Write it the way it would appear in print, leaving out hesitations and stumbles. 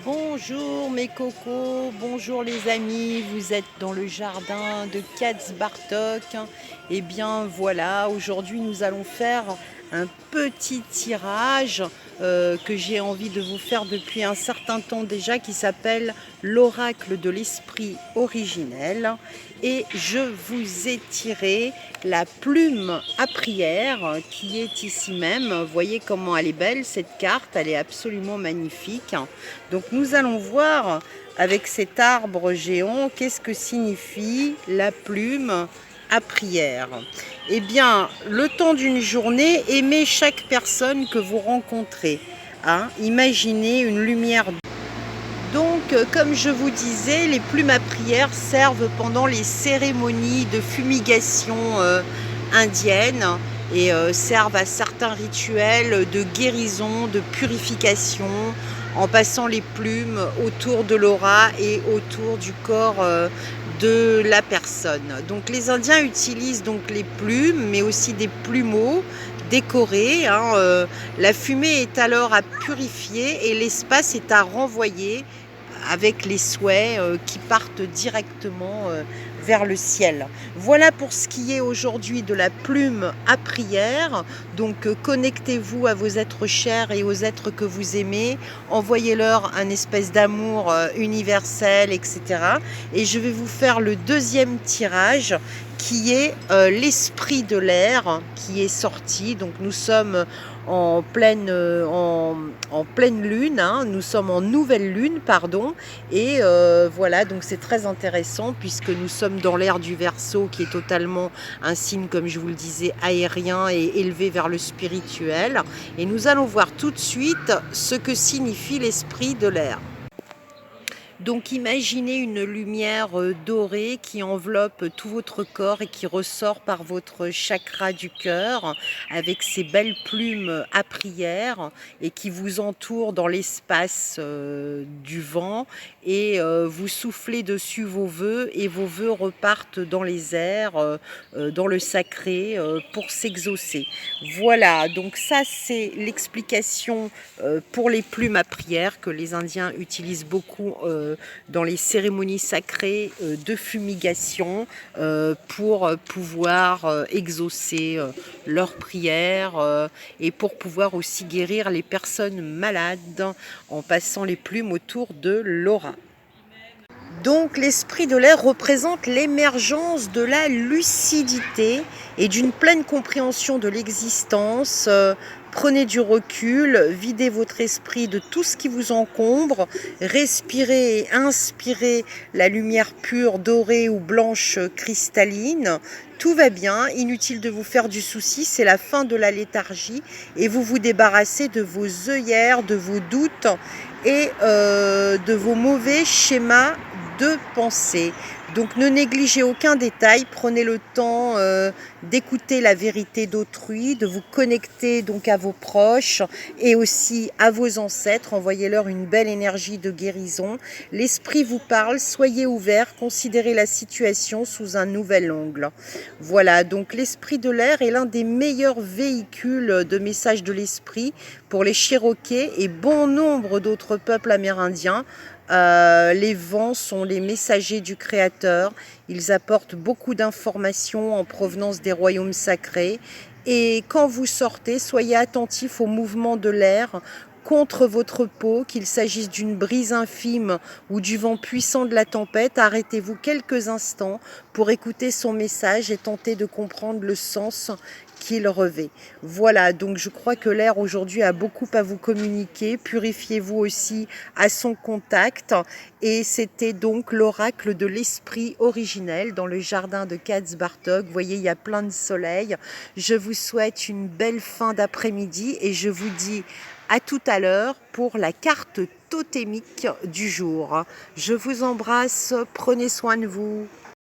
Bonjour mes cocos, bonjour les amis, vous êtes dans le jardin de Katz Bartok. Et bien voilà, aujourd'hui nous allons faire un petit tirage que j'ai envie de vous faire depuis un certain temps déjà, qui s'appelle l'oracle de l'esprit originel. Et je vous ai tiré la plume à prière qui est ici même. Vous voyez comment elle est belle cette carte, elle est absolument magnifique. Donc nous allons voir avec cet arbre géant qu'est-ce que signifie la plume à prière. Eh bien, le temps d'une journée, aimez chaque personne que vous rencontrez. Hein? Imaginez une lumière. Donc, comme je vous disais, les plumes à prière servent pendant les cérémonies de fumigation indiennes et servent à certains rituels de guérison, de purification, en passant les plumes autour de l'aura et autour du corps de la personne. Donc les Indiens utilisent donc les plumes, mais aussi des plumeaux décorés. La fumée est alors à purifier et l'espace est à renvoyer avec les souhaits qui partent directement vers le ciel. Voilà pour ce qui est aujourd'hui de la plume à prière. Donc connectez-vous à vos êtres chers et aux êtres que vous aimez. Envoyez-leur un espèce d'amour universel, etc. Et je vais vous faire le deuxième tirage qui est l'esprit de l'air qui est sorti. Donc nous sommes en pleine lune, hein. Nous sommes en nouvelle lune, pardon, et voilà, donc c'est très intéressant puisque nous sommes dans l'ère du Verseau qui est totalement un signe, comme je vous le disais, aérien et élevé vers le spirituel, et nous allons voir tout de suite ce que signifie l'esprit de l'air. Donc imaginez une lumière dorée qui enveloppe tout votre corps et qui ressort par votre chakra du cœur avec ses belles plumes à prière et qui vous entoure dans l'espace du vent, et vous soufflez dessus vos vœux et vos vœux repartent dans les airs, dans le sacré pour s'exaucer. Voilà, donc ça c'est l'explication pour les plumes à prière que les Indiens utilisent beaucoup dans les cérémonies sacrées de fumigation pour pouvoir exaucer leurs prières et pour pouvoir aussi guérir les personnes malades en passant les plumes autour de l'aura. Donc l'esprit de l'air représente l'émergence de la lucidité et d'une pleine compréhension de l'existence. Prenez du recul, videz votre esprit de tout ce qui vous encombre, respirez et inspirez la lumière pure, dorée ou blanche cristalline. Tout va bien, inutile de vous faire du souci, c'est la fin de la léthargie et vous vous débarrassez de vos œillères, de vos doutes et de vos mauvais schémas de pensée. Donc ne négligez aucun détail, prenez le temps d'écouter la vérité d'autrui, de vous connecter donc à vos proches et aussi à vos ancêtres, envoyez-leur une belle énergie de guérison. L'esprit vous parle, soyez ouverts, considérez la situation sous un nouvel angle. Voilà, donc l'esprit de l'air est l'un des meilleurs véhicules de messages de l'esprit pour les Cherokees et bon nombre d'autres peuples amérindiens. Les vents sont les messagers du Créateur. Ils apportent beaucoup d'informations en provenance des royaumes sacrés. Et quand vous sortez, soyez attentifs au mouvement de l'air contre votre peau, qu'il s'agisse d'une brise infime ou du vent puissant de la tempête. Arrêtez-vous quelques instants pour écouter son message et tenter de comprendre le sens qu'il revêt. Voilà, donc je crois que l'air aujourd'hui a beaucoup à vous communiquer. Purifiez-vous aussi à son contact. Et c'était donc l'oracle de l'esprit originel dans le jardin de Katz Bartok. Vous voyez, il y a plein de soleil. Je vous souhaite une belle fin d'après-midi et je vous dis à tout à l'heure pour la carte totémique du jour. Je vous embrasse, prenez soin de vous.